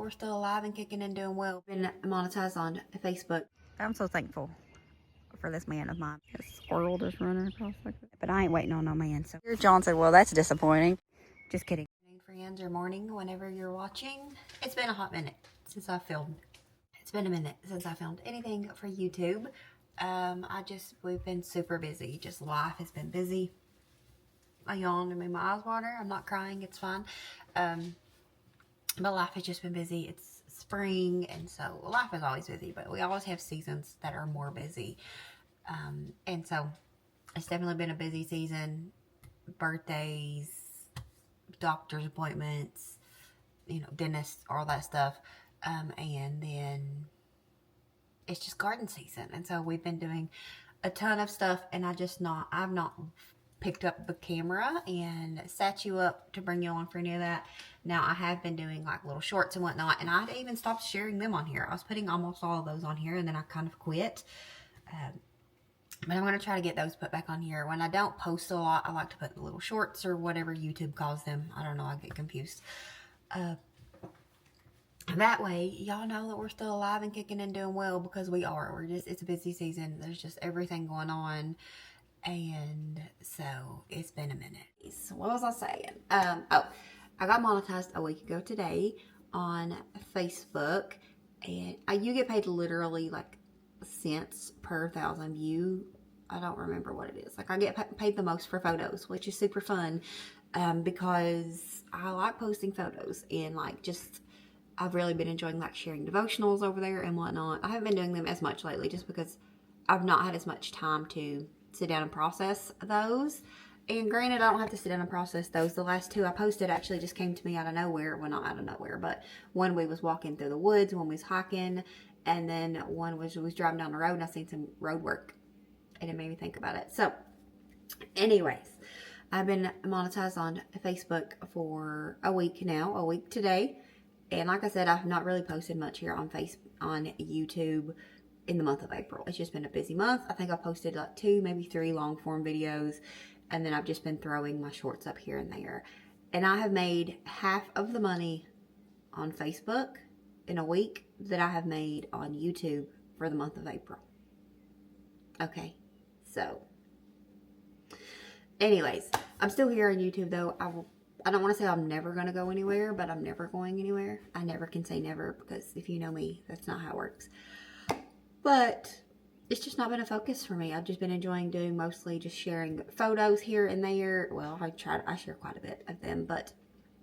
we're still alive and kicking and doing well. Been monetized on Facebook. I'm so thankful for this man of mine. His squirrel just running across like that. But I ain't waiting on no man. So here John said, well, that's disappointing. Just kidding. Friends, or morning, whenever you're watching. It's been a hot minute since I filmed. It's been a minute since I filmed anything for YouTube. We've been super busy. Just life has been busy. I yawned and made my eyes water. I'm not crying, it's fine. But life has just been busy. It's spring, and so life is always busy, but we always have seasons that are more busy. And so it's definitely been a busy season. Birthdays, doctor's appointments, you know, dentists, all that stuff. And then it's just garden season. And so we've been doing a ton of stuff, and I've not picked up the camera and sat you up to bring you on for any of that. Now I have been doing like little shorts and whatnot, and I even stopped sharing them on here. I was putting almost all of those on here, and then I kind of quit. But I'm going to try to get those put back on here. When I don't post a lot, I like to put the little shorts or whatever YouTube calls them. I don't know, I get confused. That way, y'all know that we're still alive and kicking and doing well, because we are. It's a busy season. There's just everything going on. And so it's been a minute. So what was I saying? I got monetized a week ago today on Facebook, and you get paid literally like cents per 1,000 view. I don't remember what it is. Like, I get paid the most for photos, which is super fun, because I like posting photos, and like I've really been enjoying like sharing devotionals over there and whatnot. I haven't been doing them as much lately just because I've not had as much time to sit down and process those. And granted, I don't have to sit down and process those. The last two I posted actually just came to me out of nowhere. Well, not out of nowhere, but one we was walking through the woods, one we was hiking, and then one was driving down the road, and I seen some road work, and it made me think about it. So anyways, I've been monetized on Facebook for a week now, a week today. And like I said, I've not really posted much here on YouTube in the month of April. It's just been a busy month. I think I posted like 2, maybe 3 long form videos, and then I've just been throwing my shorts up here and there. And I have made half of the money on Facebook in a week that I have made on YouTube for the month of April. Okay, so anyways, I'm still here on YouTube though. I don't want to say I'm never going to go anywhere, but I'm never going anywhere. I never can say never, because if you know me, that's not how it works. But it's just not been a focus for me. I've just been enjoying doing mostly just sharing photos here and there. Well, I share quite a bit of them,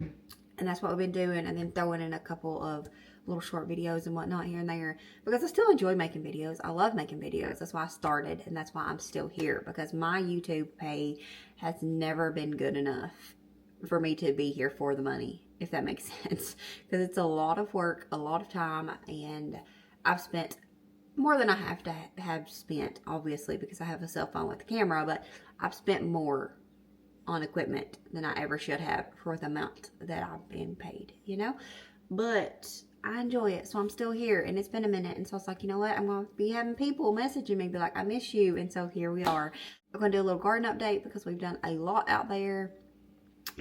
and that's what we've been doing, and then throwing in a couple of little short videos and whatnot here and there, because I still enjoy making videos. I love making videos. That's why I started, and that's why I'm still here, because my YouTube pay has never been good enough for me to be here for the money, if that makes sense, because it's a lot of work, a lot of time, and I've spent more than I have to have spent, obviously, because I have a cell phone with a camera, but I've spent more on equipment than I ever should have for the amount that I've been paid, you know. But I enjoy it, so I'm still here, and it's been a minute, and so I was like, you know what, I'm going to be having people messaging me, be like, I miss you, and so here we are. I'm going to do a little garden update, because we've done a lot out there.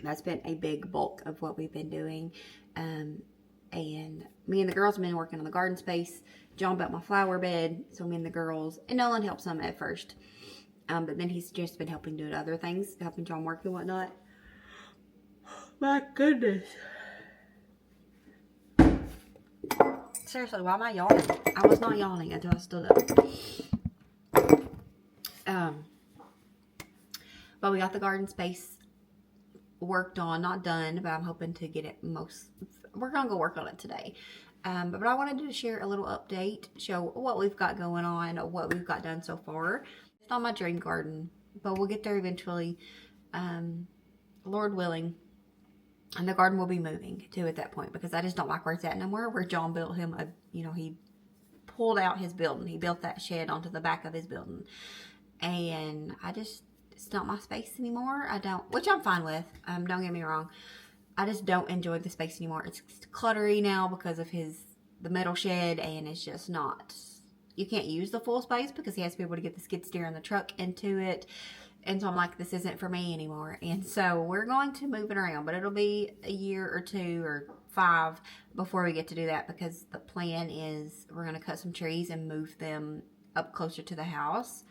That's been a big bulk of what we've been doing. And me and the girls have been working on the garden space. John built my flower bed, so me and the girls, and Nolan helped some at first. But then he's just been helping do other things, helping John work and whatnot. My goodness. Seriously, why am I yawning? I was not yawning until I stood up. But we got the garden space worked on, not done, but I'm hoping to get it we're gonna go work on it today. But I wanted to share a little update, show what we've got going on, what we've got done so far. It's not my dream garden, but we'll get there eventually, Lord willing. And the garden will be moving to at that point, because I just don't like where it's at no more. Where John built him he pulled out his building. He built that shed onto the back of his building, and it's not my space anymore. Which I'm fine with. Don't get me wrong. I just don't enjoy the space anymore. It's cluttery now because of the metal shed, and it's just not. You can't use the full space because he has to be able to get the skid steer and the truck into it. And so I'm like, this isn't for me anymore. And so we're going to move it around, but it'll be a year or 2 or 5 before we get to do that, because the plan is we're going to cut some trees and move them up closer to the house.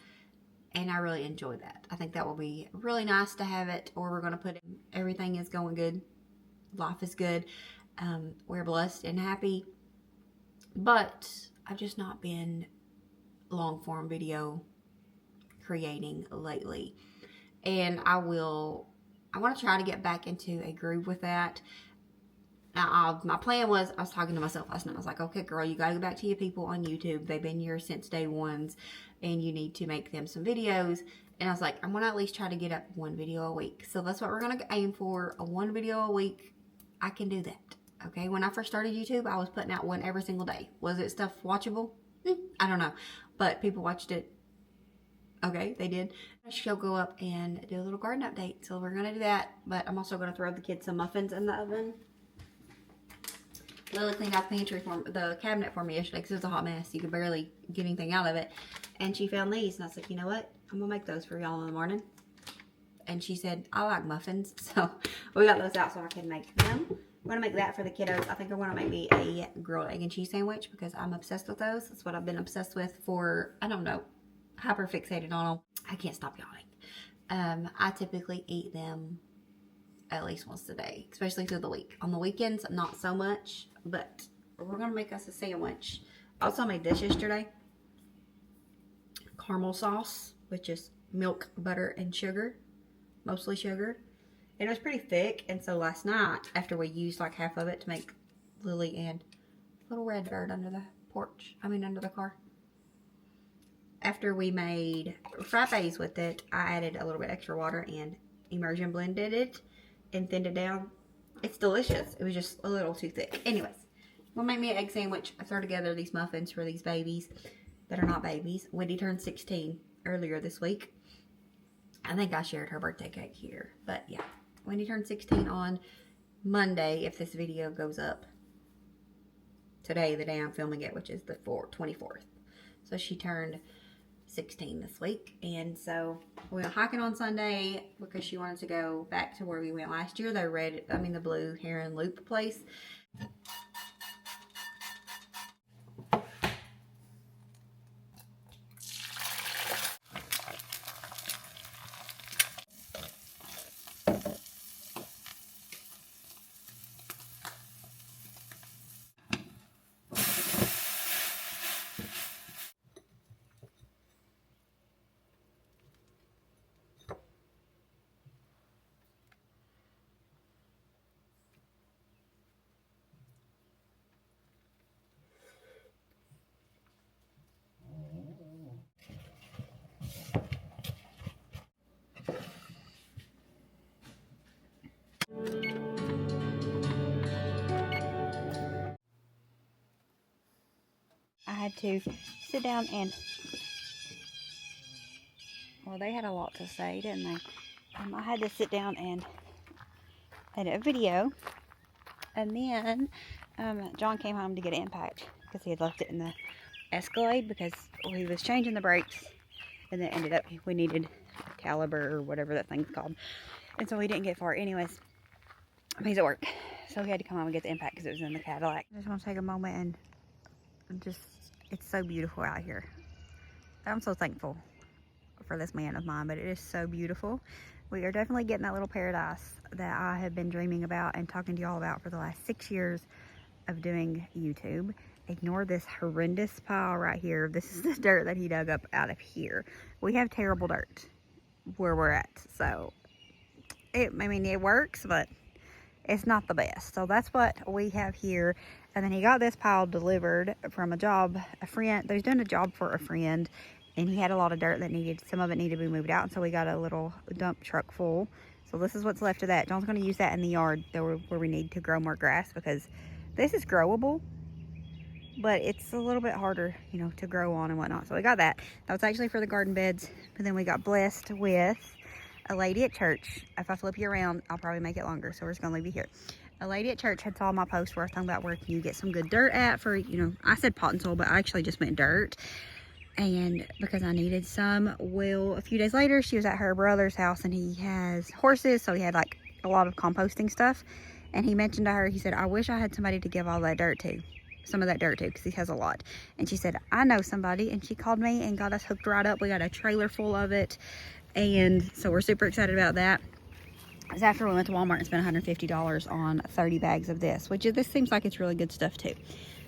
And I really enjoy that. I think that will be really nice to have it, or we're going to put it, everything is going good. Life is good. We're blessed and happy. But I've just not been long form video creating lately. And I want to try to get back into a groove with that. Now, my plan was, I was talking to myself last night. I was like, okay, girl, you got to go back to your people on YouTube. They've been here since day ones, and you need to make them some videos. And I was like, I'm going to at least try to get up 1 video a week. So that's what we're going to aim for, a 1 video a week. I can do that. Okay, when I first started YouTube, I was putting out 1 every single day. Was it stuff watchable? I don't know. But people watched it. Okay, they did. She'll go up and do a little garden update. So we're going to do that. But I'm also going to throw the kids some muffins in the oven. Lily cleaned out the cabinet for me yesterday because it was a hot mess. You could barely get anything out of it. And she found these. And I was like, you know what? I'm going to make those for y'all in the morning. And she said, I like muffins. So we got those out so I can make them. I'm going to make that for the kiddos. I think I want to make me a grilled egg and cheese sandwich because I'm obsessed with those. That's what I've been obsessed with for, I don't know, hyper fixated on them. I can't stop yawning. I typically eat them at least once a day, especially through the week. On the weekends, not so much, but we're going to make us a sandwich. I also made this yesterday. Caramel sauce, which is milk, butter, and sugar. Mostly sugar. And it was pretty thick, and so last night, after we used like half of it to make Lily and little red bird under the porch, under the car. After we made frappes with it, I added a little bit extra water and immersion blended it and thinned it down. It's delicious. It was just a little too thick. Anyways, we'll make me an egg sandwich. I throw together these muffins for these babies that are not babies. Wendy turned 16 earlier this week. I think I shared her birthday cake here. But yeah, Wendy turned 16 on Monday if this video goes up today, the day I'm filming it, which is the 24th. So she turned 16 this week, and so we went hiking on Sunday because she wanted to go back to where we went last year, the Blue Heron Loop place. I had to sit down and, well, they had a lot to say, didn't they? I had to sit down and edit a video, and then John came home to get it impact because he had left it in the Escalade because he was changing the brakes, and then ended up we needed a caliber or whatever that thing's called, and so we didn't get far. Anyways, he's at work, so he had to come home and get the impact because it was in the Cadillac. I just want to take a moment and just, it's so beautiful out here. I'm so thankful for this man of mine, but it is so beautiful. We are definitely getting that little paradise that I have been dreaming about and talking to y'all about for the last 6 years of doing YouTube. Ignore this horrendous pile right here. This is the dirt that he dug up out of here. We have terrible dirt where we're at, so it works, but it's not the best. So that's what we have here. And then he got this pile delivered from a friend. There's doing a job for a friend, and he had a lot of dirt that some of it needed to be moved out. And so we got a little dump truck full. So this is what's left of that. John's going to use that in the yard where we need to grow more grass, because this is growable, but it's a little bit harder, to grow on and whatnot. So we got that. That was actually for the garden beds. But then we got blessed with a lady at church. If I flip you around, I'll probably make it longer, so we're just going to leave you here. A lady at church had saw my post where I was talking about where can you get some good dirt at for, I said pot and soil, but I actually just meant dirt. And because I needed some, well, a few days later, she was at her brother's house, and he has horses, so he had like a lot of composting stuff. And he mentioned to her, he said, I wish I had somebody to give all that dirt to. Some of that dirt to, because he has a lot. And she said, I know somebody. And she called me and got us hooked right up. We got a trailer full of it. And so we're super excited about that. It's after we went to Walmart and spent $150 on 30 bags of this, which this seems like it's really good stuff too.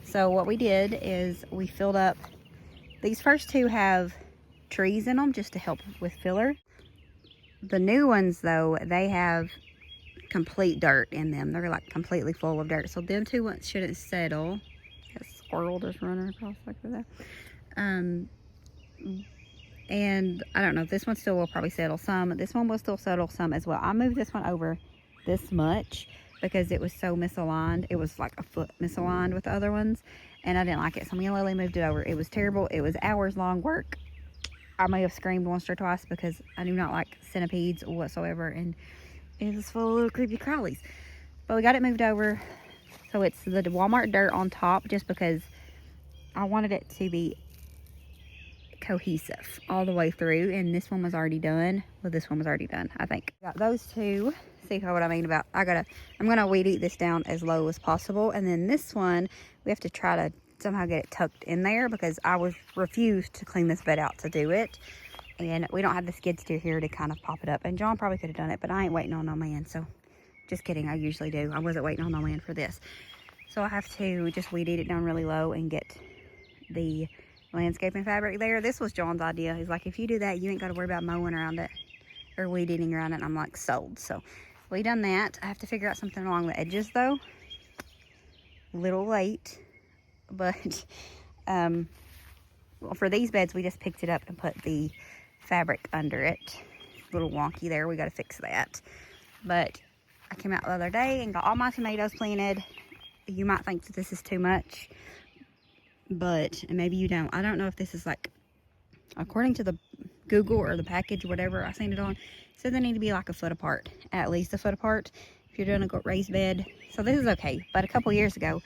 So what we did is we filled up, these first two have trees in them just to help with filler. The new ones though, they have complete dirt in them. They're like completely full of dirt. So them two ones shouldn't settle. That squirrel just running across like that. And I don't know, this one still will probably settle some. This one will still settle some as well. I moved this one over this much because it was so misaligned. It was like a foot misaligned with the other ones, and I didn't like it. So me and Lily moved it over. It was terrible. It was hours long work. I may have screamed once or twice because I do not like centipedes whatsoever, and it was full of little creepy crawlies. But we got it moved over. So it's the Walmart dirt on top just because I wanted it to be cohesive all the way through, and this one was already done. Well, this one was already done, I think. Got those two. See what I mean about, I'm gonna weed eat this down as low as possible, and then this one we have to try to somehow get it tucked in there because I was refused to clean this bed out to do it, and we don't have the skid steer here to kind of pop it up. And John probably could have done it, but I ain't waiting on no man. So just kidding, I usually do. I wasn't waiting on no man for this. So I have to just weed eat it down really low and get the landscaping fabric there. This was John's idea. He's like, if you do that, you ain't got to worry about mowing around it or weed eating around it. And I'm like, sold. So we done that. I have to figure out something along the edges though. A little late, but well, for these beds we just picked it up and put the fabric under it. A little wonky there. We got to fix that. But I came out the other day and got all my tomatoes planted. You might think that this is too much, but maybe you don't. I don't know if this is like, according to the Google or the package, whatever I seen it on, it said they need to be like a foot apart, at least a foot apart if you're doing a raised bed. So this is okay. But a couple years ago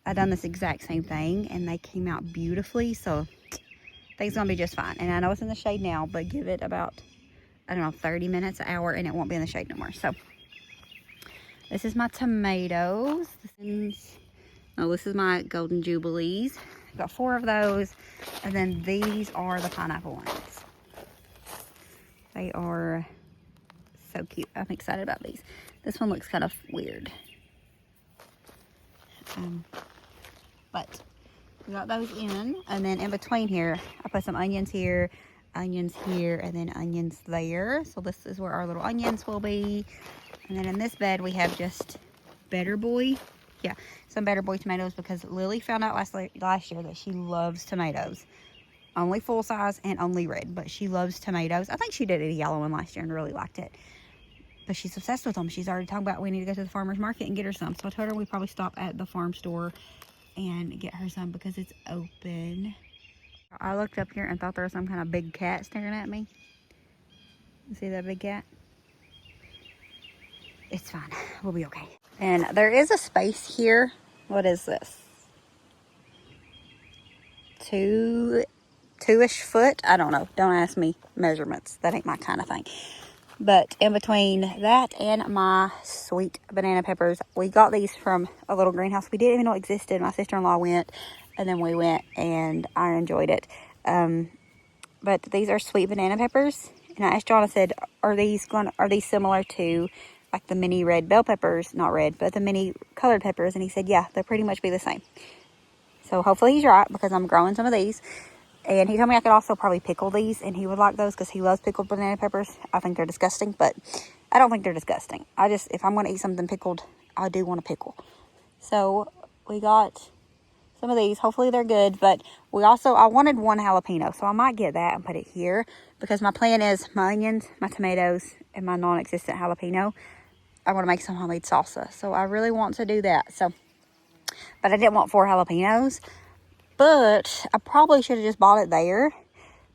I done this exact same thing and they came out beautifully, so I think it's gonna be just fine. And I know it's in the shade now, but give it about, I don't know, 30 minutes, an hour, and it won't be in the shade no more. So this is my tomatoes. This is my golden jubilees. Got 4 of those, and then these are the pineapple ones. They are so cute. I'm excited about these. This one looks kind of weird, but we got those in. And then in between here I put some onions here, and then onions there. So this is where our little onions will be. And then in this bed we have just Better Boy. Yeah, some Better Boy tomatoes, because Lily found out last year that she loves tomatoes. Only full size and only red, but she loves tomatoes. I think she did a yellow one last year and really liked it. But she's obsessed with them. She's already talking about we need to go to the farmer's market and get her some. So I told her we probably stop at the farm store and get her some because it's open. I looked up here and thought there was some kind of big cat staring at me. You see that big cat? It's fine. We'll be okay. And there is a space here. What is this? 2-ish foot? I don't know. Don't ask me measurements. That ain't my kind of thing. But in between that and my sweet banana peppers, we got these from a little greenhouse we didn't even know existed. My sister-in-law went, and then we went, and I enjoyed it. But these are sweet banana peppers. And I asked John, I said, are these similar to like the mini red bell peppers? Not red, but the mini colored peppers. And he said, yeah, they'll pretty much be the same. So hopefully he's right, because I'm growing some of these. And he told me I could also probably pickle these, and he would like those because he loves pickled banana peppers. I think they're disgusting, but I don't think they're disgusting. If I'm going to eat something pickled, I do want to pickle. So we got some of these. Hopefully they're good, but I wanted 1 jalapeno, so I might get that and put it here, because my plan is my onions, my tomatoes, and my non-existent jalapeno. I want to make some homemade salsa, so I really want to do that. But I didn't want 4 jalapenos. But I probably should have just bought it there,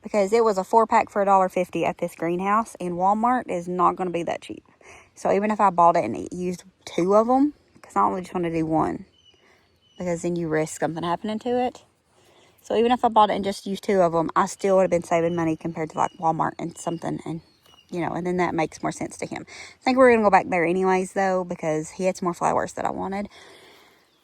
because it was a 4-pack for $1.50 at this greenhouse, and Walmart is not going to be that cheap. So even if I bought it and used 2 of them, because I only just want to do 1, because then you risk something happening to it. So even if I bought it and just used 2 of them, I still would have been saving money compared to like Walmart and something and you know, and then that makes more sense to him. I think we're going to go back there anyways, though, because he had some more flowers that I wanted.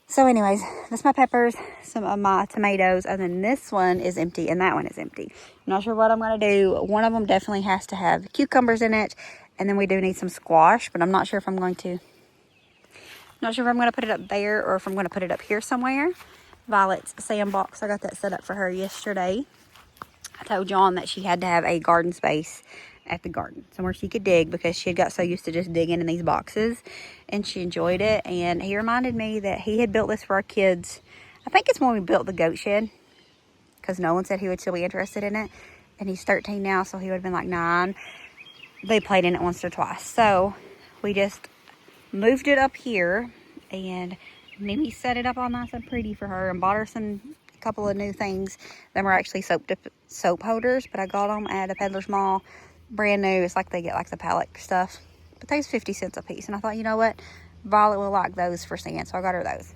So anyways, that's my peppers, some of my tomatoes, and then this one is empty, and that one is empty. I'm not sure what I'm going to do. One of them definitely has to have cucumbers in it, and then we do need some squash, but I'm not sure if I'm going to put it up there or if I'm going to put it up here somewhere. Violet's sandbox, I got that set up for her yesterday. I told John that she had to have a garden space at the garden, somewhere she could dig, because she had got so used to just digging in these boxes, and she enjoyed it. And he reminded me that he had built this for our kids. I think it's when we built the goat shed, because Nolan said he would still be interested in it, and he's 13 now, so he would have been like 9. They played in it once or twice, so we just moved it up here, and Mimi set it up all nice and pretty for her, and bought her a couple of new things. Them were actually soap holders, but I got them at a Peddler's Mall, brand new. It's like they get like the pallet stuff, but they was 50 cents a piece, and I thought, you know what, Violet will like those for sand, so I got her those.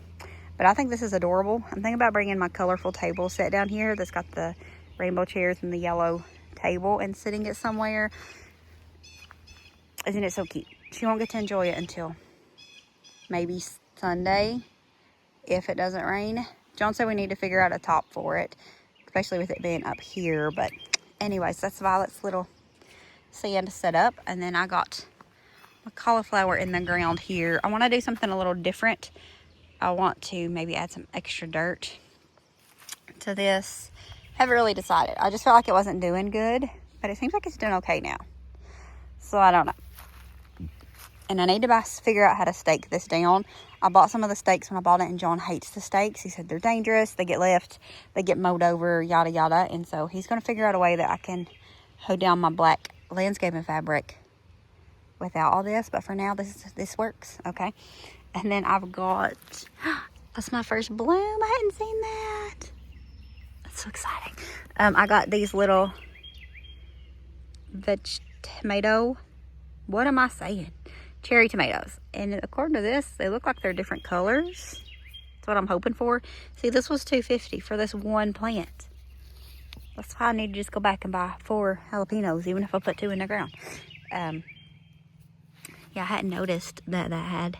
But I think this is adorable. I'm thinking about bringing my colorful table set down here that's got the rainbow chairs and the yellow table, and sitting it somewhere. Isn't it so cute? She won't get to enjoy it until maybe Sunday, if it doesn't rain. John said we need to figure out a top for it, especially with it being up here. But anyways, that's Violet's little sand set up. And then I got my cauliflower in the ground here. I want to do something a little different. I want to maybe add some extra dirt to this. Haven't really decided. I just felt like it wasn't doing good, but it seems like it's doing okay now. So I don't know. And I need to figure out how to stake this down. I bought some of the stakes when I bought it, and John hates the stakes. He said they're dangerous, they get left, they get mowed over, yada yada. And so he's going to figure out a way that I can hoe down my black landscaping fabric without all this. But for now, this works, okay? And then I've got, that's my first bloom. I hadn't seen that. That's so exciting. I got these little tomato, what am I saying? Cherry tomatoes. And according to this, they look like they're different colors. That's what I'm hoping for. See, this was $2.50 for this one plant. That's why I need to just go back and buy 4 jalapenos, even if I put 2 in the ground. Yeah, I hadn't noticed that had.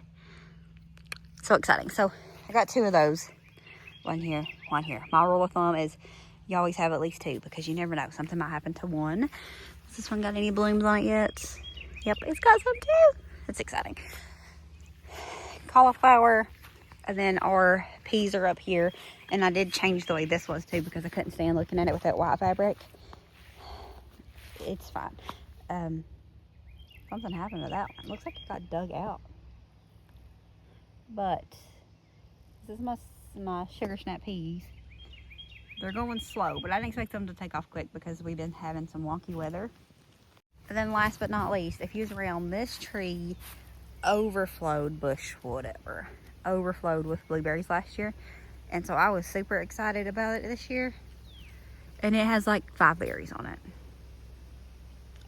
So exciting. So I got 2 of those. One here, one here. My rule of thumb is you always have at least 2, because you never know. Something might happen to one. Has this one got any blooms on it yet? Yep, it's got some too. That's exciting. Cauliflower, and then our peas are up here. And I did change the way this was too, because I couldn't stand looking at it with that white fabric. It's fine. Something happened to that one. Looks like it got dug out. But this is my sugar snap peas. They're going slow, but I didn't expect them to take off quick because we've been having some wonky weather. And then last but not least, if you was around, this tree overflowed overflowed with blueberries last year. And so I was super excited about it this year. And it has like 5 berries on it.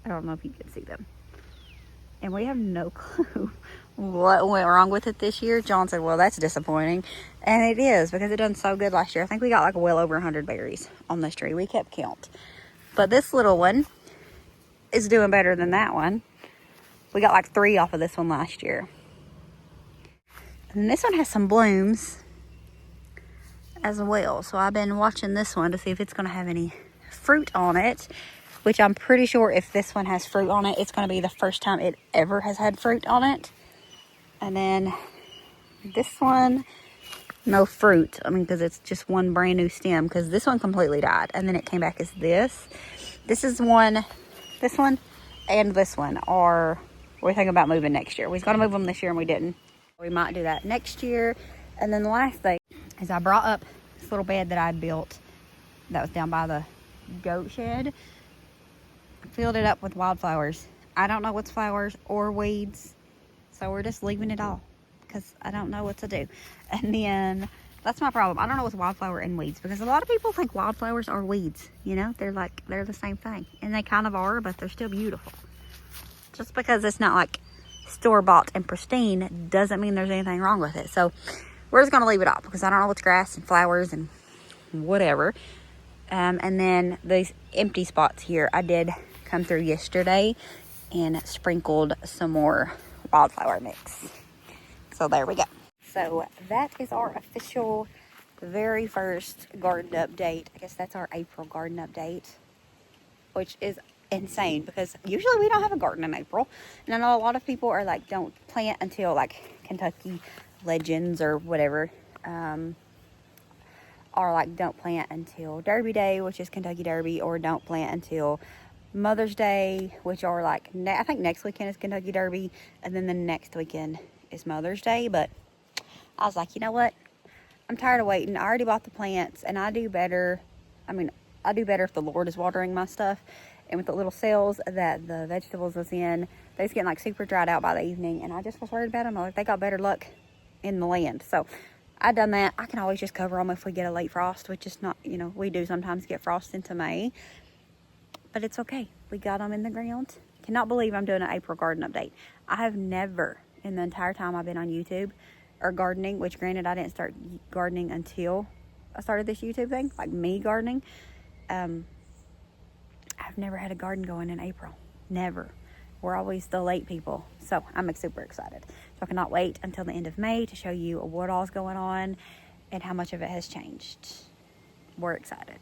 I don't know if you can see them. And we have no clue what went wrong with it this year. John said, well, that's disappointing. And it is, because it done so good last year. I think we got like well over 100 berries on this tree. We kept count. But this little one is doing better than that one. We got like 3 off of this one last year. And this one has some blooms as well. So I've been watching this one to see if it's going to have any fruit on it, which I'm pretty sure if this one has fruit on it, it's going to be the first time it ever has had fruit on it. And then this one, no fruit. I mean, because it's just one brand new stem, because this one completely died. And then it came back as this. This one and this one are, we're thinking about moving next year. We was going to move them this year and we didn't. We might do that next year. And then the last thing is I brought up this little bed that I built that was down by the goat shed. Filled it up with wildflowers. I don't know what's flowers or weeds, so we're just leaving it all because I don't know what to do. And then that's my problem. I don't know what's wildflower and weeds, because a lot of people think wildflowers are weeds. You know, they're the same thing, and they kind of are, but they're still beautiful. Just because it's not like store-bought and pristine doesn't mean there's anything wrong with it. So we're just gonna leave it all because I don't know what's grass and flowers and whatever. And then these empty spots here, I did come through yesterday and sprinkled some more wildflower mix. So there we go. So that is our official very first garden update. I guess that's our April garden update, which is insane because usually we don't have a garden in April. And I know a lot of people are like, don't plant until like Kentucky Legends or whatever, are like, don't plant until Derby Day, which is Kentucky Derby, or don't plant until Mother's Day, which are like, I think next weekend is Kentucky Derby, and then the next weekend is Mother's Day. But I was like, you know what? I'm tired of waiting. I already bought the plants, and I do better. I mean, I do better if the Lord is watering my stuff. And with the little cells that the vegetables was in, they was getting like super dried out by the evening, and I just was worried about them. Like, they got better luck in the land. So I done that. I can always just cover them if we get a late frost, which is not, you know, we do sometimes get frost into May, but it's okay. We got them in the ground. Cannot believe I'm doing an April garden update. I have never, in the entire time I've been on YouTube or gardening, which granted I didn't start gardening until I started this YouTube thing, like me gardening, I've never had a garden going in April. Never. We're always the late people. So I'm super excited. So I cannot wait until the end of May to show you what all's going on and how much of it has changed. We're excited.